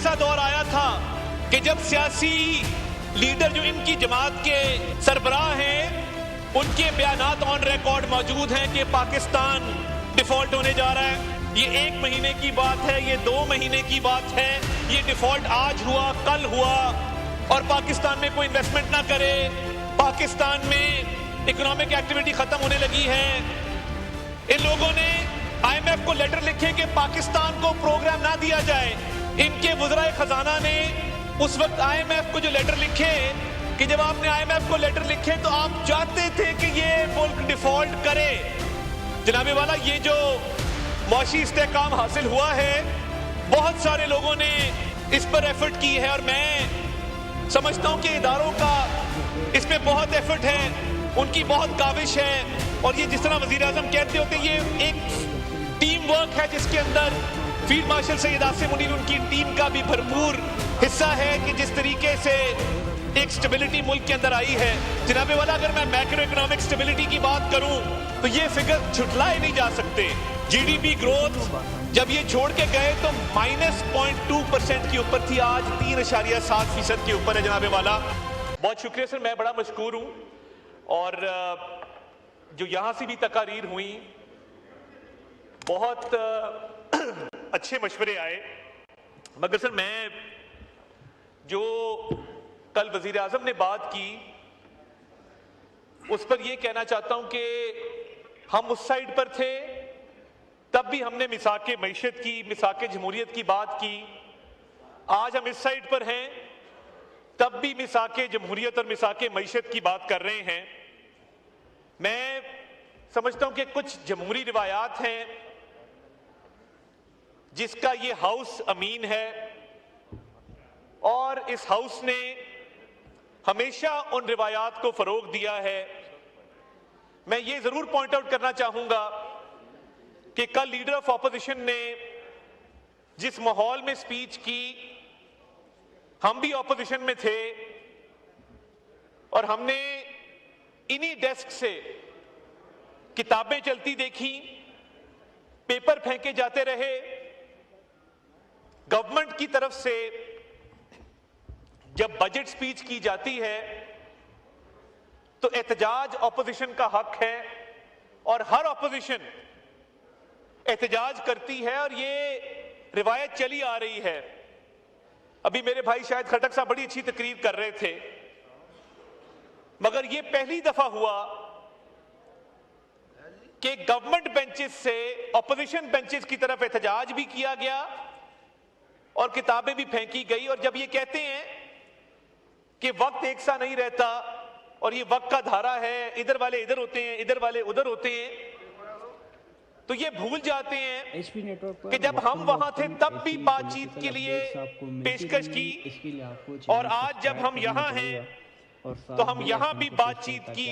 ऐसा दौर आया था कि जब सियासी लीडर जो इनकी जमात के सरबराह हैं, उनके बयानात ऑन रिकॉर्ड मौजूद हैं कि पाकिस्तान डिफॉल्ट होने जा रहा है। ये 1 महीने की बात है, ये 2 महीने की बात है, ये डिफॉल्ट आज हुआ, कल हुआ, और पाकिस्तान में कोई इन्वेस्टमेंट ना करे, पाकिस्तान में इकोनॉमिक एक्टिविटी खत्म होने लगी है। इन लोगों ने IMF को लेटर लिखे कि पाकिस्तान को प्रोग्राम ना दिया जाए। इनके वज़राए खजाना ने उस वक्त IMF को जो लेटर लिखे कि जब आपने IMF को लेटर लिखे तो आप चाहते थे कि ये मुल्क डिफॉल्ट करे। जनाबे वाला, ये जो मौशी इस्तेहकाम हासिल हुआ है, बहुत सारे लोगों ने इस पर एफर्ट की है, और मैं समझता हूं कि इदारों का इसमें बहुत एफर्ट है, उनकी बहुत काविश है। और ये जिस तरह वजीर आजम कहते होते, ये एक टीम वर्क है जिसके अंदर फील्ड मार्शल सैयद आसिम मुनीर, उनकी टीम का भी भरपूर हिस्सा है कि जिस तरीके से एक स्टेबिलिटी मुल्क के अंदर आई है। जनाबे वाला, अगर मैं मैक्रो इकोनॉमिक स्टेबिलिटी की बात करूं तो ये फिगर झुटलाए नहीं जा सकते। GDP ग्रोथ जब ये छोड़ के गए तो -0.2% के ऊपर थी, आज 3.7% के ऊपर है। जनाबे वाला, बहुत शुक्रिया सर, मैं बड़ा मशकूर हूं। और जो यहां से भी तकारीर हुई, बहुत अच्छे मशवरे आए, मगर सर मैं जो कल वजीर आजम ने बात की उस पर यह कहना चाहता हूं कि हम उस साइड पर थे तब भी हमने मिसाके मईशत की, मिसाके जमहूरियत की बात की। आज हम इस साइड पर हैं तब भी मिसाके जमहूरियत और मिसाके मईशत की बात कर रहे हैं। मैं समझता हूं कि कुछ जमहूरी रिवायात हैं जिसका ये हाउस अमीन है, और इस हाउस ने हमेशा उन रिवायात को फरोग दिया है। मैं ये जरूर पॉइंट आउट करना चाहूंगा कि कल लीडर ऑफ ऑपोजिशन ने जिस माहौल में स्पीच की, हम भी ऑपोजिशन में थे और हमने इन्हीं डेस्क से किताबें चलती देखी, पेपर फेंके जाते रहे। गवर्नमेंट की तरफ से जब बजट स्पीच की जाती है तो एहतजाज ऑपोजिशन का हक है, और हर ऑपोजिशन एहतजाज करती है, और ये रिवायत चली आ रही है। अभी मेरे भाई शायद खटक साहब बड़ी अच्छी तकरीर कर रहे थे, मगर ये पहली दफा हुआ कि गवर्नमेंट बेंचेस से ऑपोजिशन बेंचेस की तरफ एहतजाज भी किया गया और किताबें भी फेंकी गई। और जब ये कहते हैं कि वक्त एक सा नहीं रहता और ये वक्त का धारा है, इधर वाले इधर होते हैं, इधर वाले उधर होते हैं, तो ये भूल जाते हैं कि जब हम वहां थे तब भी बातचीत के लिए पेशकश की, और आज जब हम यहां हैं तो हम यहां भी बातचीत की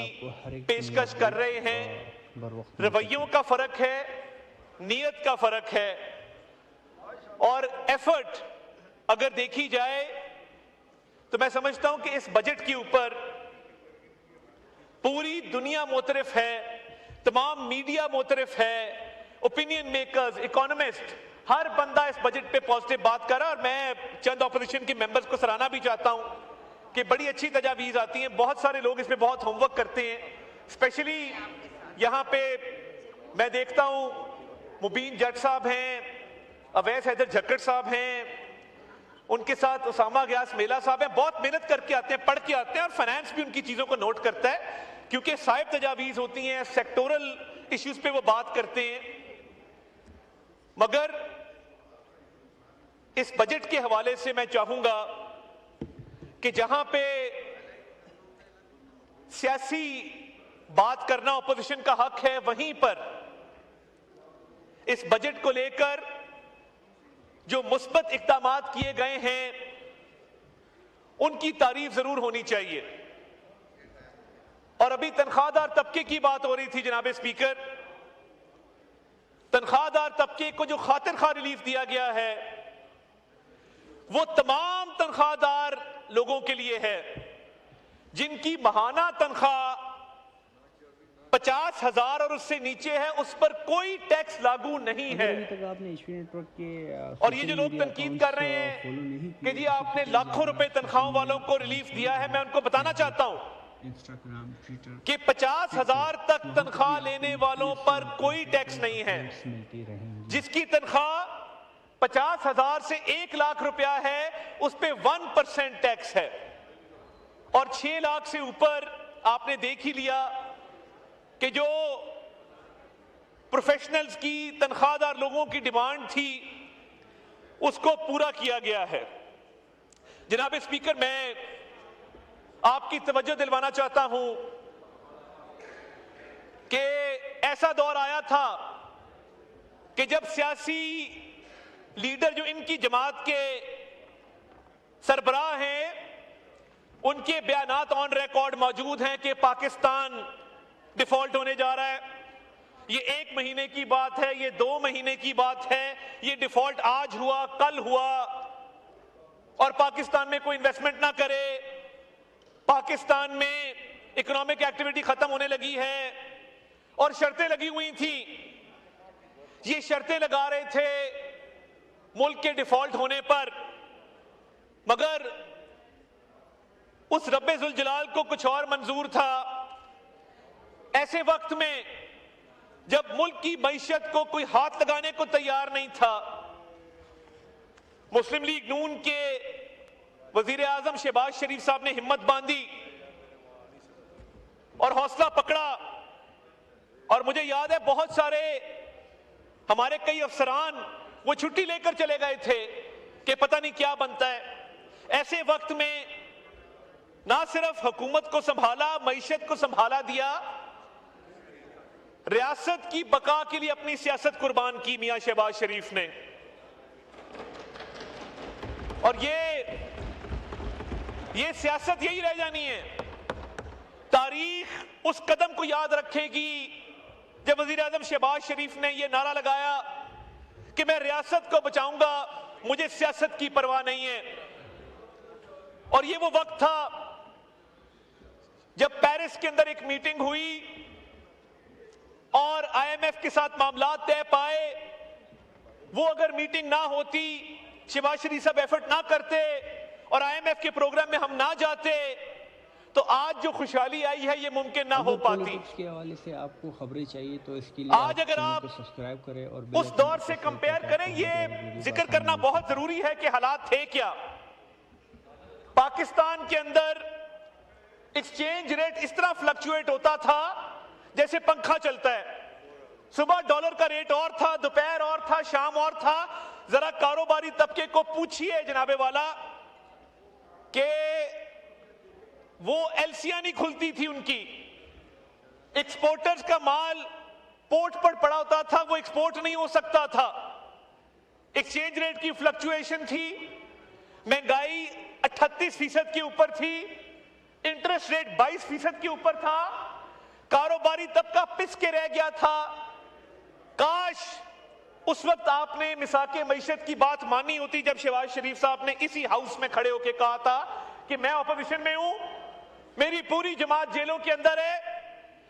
पेशकश कर रहे हैं। रवैयों का फर्क है, नीयत का फर्क है, और एफर्ट अगर देखी जाए तो मैं समझता हूं कि इस बजट के ऊपर पूरी दुनिया मोतरफ है, तमाम मीडिया मोतरफ है, ओपिनियन मेकर्स, इकोनॉमिस्ट, हर बंदा इस बजट पे पॉजिटिव बात कर रहा है। और मैं चंद ऑपोजिशन के मेंबर्स को सराहना भी चाहता हूं कि बड़ी अच्छी तजावीज आती हैं, बहुत सारे लोग इसमें बहुत होमवर्क करते हैं। स्पेशली यहां पे मैं देखता हूं मुबीन जट साहब हैं, अवैस हैदर झक्कड़ साहब हैं, उनके साथ उसामा गयास मेला साहब हैं, बहुत मेहनत करके आते हैं, पढ़ के आते हैं, और फाइनेंस भी उनकी चीजों को नोट करता है क्योंकि साहिब तजावीज होती हैं, सेक्टोरल इश्यूज पे वो बात करते हैं। मगर इस बजट के हवाले से मैं चाहूंगा कि जहां पे सियासी बात करना ऑपोजिशन का हक है, वहीं पर इस बजट को लेकर जो मुस्बत इक़दामात किए गए हैं उनकी तारीफ जरूर होनी चाहिए। और अभी तनख्वाहदार तबके की बात हो रही थी जनाब स्पीकर, तनख्वाहदार तबके को जो खातिर खा रिलीफ दिया गया है वो तमाम तनख्वाहदार लोगों के लिए है जिनकी माहाना तनख्वाह 50,000 और उससे नीचे है उस पर कोई टैक्स लागू नहीं है। तक आपने एचपी नेटवर्क के और ये जो लोग तनकीद कर रहे हैं कि जी आपने लाखों रुपए तनख्वाहों वालों को रिलीफ दिया है, मैं उनको बताना चाहता हूं इंस्टाग्राम, ट्विटर कि 50,000 तक तनख्वाह लेने वालों पर कोई टैक्स नहीं है। जिसकी तनख्वाह 50,000 से 1 लाख रुपया है उस पे 1% टैक्स है, और 6 लाख से ऊपर आपने देख ही लिया कि जो प्रोफेशनल्स की तनख्वाहदार लोगों की डिमांड थी उसको पूरा किया गया है। जनाब स्पीकर, मैं आपकी तवज्जो दिलवाना चाहता हूं कि ऐसा दौर आया था कि जब सियासी लीडर जो इनकी जमात के सरबराह हैं, उनके बयानात ऑन रिकॉर्ड मौजूद हैं कि पाकिस्तान डिफॉल्ट होने जा रहा है। ये 1 महीने की बात है, ये 2 महीने की बात है, ये डिफॉल्ट आज हुआ, कल हुआ, और पाकिस्तान में कोई इन्वेस्टमेंट ना करे, पाकिस्तान में इकोनॉमिक एक्टिविटी खत्म होने लगी है, और शर्तें लगी हुई थी। ये शर्तें लगा रहे थे मुल्क के डिफॉल्ट होने पर, मगर उस रब्बे जुल जलाल को कुछ और मंजूर था। ऐसे वक्त में जब मुल्क की मईशत को कोई हाथ लगाने को तैयार नहीं था, मुस्लिम लीग नून के वजीर आजम शहबाज शरीफ साहब ने हिम्मत बांधी और हौसला पकड़ा। और मुझे याद है बहुत सारे हमारे कई अफसरान वो छुट्टी लेकर चले गए थे कि पता नहीं क्या बनता है। ऐसे वक्त में ना सिर्फ हुकूमत को संभाला, मईशत को संभाला दिया, रियासत की बका के लिए अपनी सियासत कुर्बान की मियां शहबाज शरीफ ने। और ये सियासत यही रह जानी है। तारीख उस कदम को याद रखेगी जब वजीर आजम शहबाज शरीफ ने यह नारा लगाया कि मैं रियासत को बचाऊंगा, मुझे सियासत की परवाह नहीं है। और ये वो वक्त था जब पेरिस के अंदर एक मीटिंग हुई और आईएमएफ के साथ मामला तय पाए। वो अगर मीटिंग ना होती, शहबाज शरीफ साहब एफर्ट ना करते और आईएमएफ के प्रोग्राम में हम ना जाते, तो आज जो खुशहाली आई है ये मुमकिन ना हो पाती। के हवाले से आपको खबरें चाहिए तो इसके लिए आज अगर आप सब्सक्राइब करें और उस दौर से कंपेयर करें, ये जिक्र करना बहुत जरूरी है कि हालात थे क्या। पाकिस्तान के अंदर एक्सचेंज रेट इस तरह फ्लक्चुएट होता था जैसे पंखा चलता है। सुबह डॉलर का रेट और था, दोपहर और था, शाम और था। जरा कारोबारी तबके को पूछिए जनाबे वाला कि वो एलसियां नहीं खुलती थी उनकी। एक्सपोर्टर्स का माल पोर्ट पर पड़ा होता था, वो एक्सपोर्ट नहीं हो सकता था। एक्सचेंज रेट की फ्लक्चुएशन थी, महंगाई 38% के ऊपर थी, इंटरेस्ट रेट 22% के ऊपर था, कारोबारी तबका पिस के रह गया था। काश उस वक्त आपने मिसाके मईशत की बात मानी होती जब शहबाज शरीफ साहब ने इसी हाउस में खड़े होकर कहा था कि मैं अपोजिशन में हूं, मेरी पूरी जमात जेलों के अंदर है,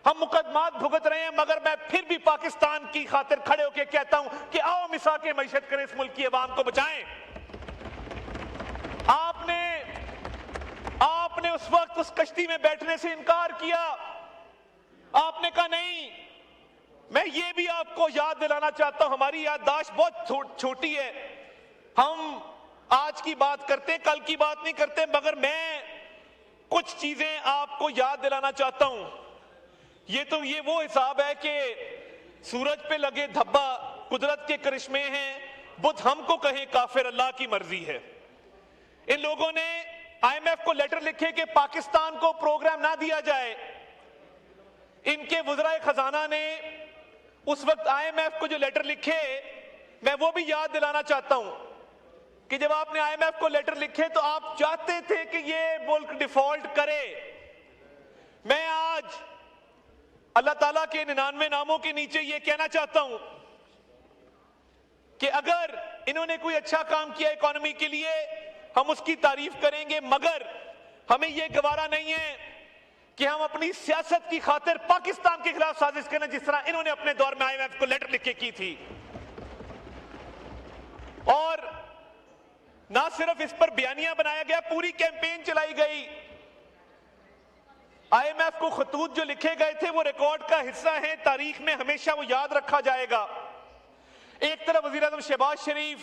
हम मुकदमात भुगत रहे हैं, मगर मैं फिर भी पाकिस्तान की खातिर खड़े होकर कहता हूं कि आओ मिसाके मईशत करें, इस मुल्क की आवाम को बचाएं। आपने उस वक्त उस कश्ती में बैठने से इनकार किया। आपने कहा नहीं। मैं ये भी आपको याद दिलाना चाहता हूं, हमारी याददाश्त बहुत छोटी है, हम आज की बात करते, कल की बात नहीं करते, मगर मैं कुछ चीजें आपको याद दिलाना चाहता हूं। ये वो हिसाब है कि सूरज पे लगे धब्बा कुदरत के करिश्मे हैं, बुद्ध हमको कहें काफिर अल्लाह की मर्जी है। इन लोगों ने आईएमएफ को लेटर लिखे कि पाकिस्तान को प्रोग्राम ना दिया जाए। इनके वज़राए खजाना ने उस वक्त आईएमएफ को जो लेटर लिखे, मैं वो भी याद दिलाना चाहता हूं कि जब आपने आईएमएफ को लेटर लिखे तो आप चाहते थे कि ये मुल्क डिफॉल्ट करे। मैं आज अल्लाह ताला के 99 नामों के नीचे ये कहना चाहता हूं कि अगर इन्होंने कोई अच्छा काम किया इकोनॉमी के लिए, हम उसकी तारीफ करेंगे, मगर हमें यह गवारा नहीं है कि हम अपनी सियासत की खातिर पाकिस्तान के खिलाफ साजिश करें, जिस तरह इन्होंने अपने दौर में IMF को लेटर लिख के की थी। और ना सिर्फ इस पर बयानिया बनाया गया, पूरी कैंपेन चलाई गई। IMF को खतूत जो लिखे गए थे वो रिकॉर्ड का हिस्सा हैं, तारीख में हमेशा वो याद रखा जाएगा। एक तरफ वजीर आज़म शहबाज शरीफ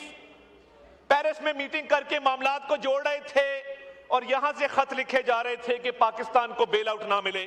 पेरिस में मीटिंग करके मामलात को जोड़ रहे थे और यहां से खत लिखे जा रहे थे कि पाकिस्तान को बेल आउट ना मिले।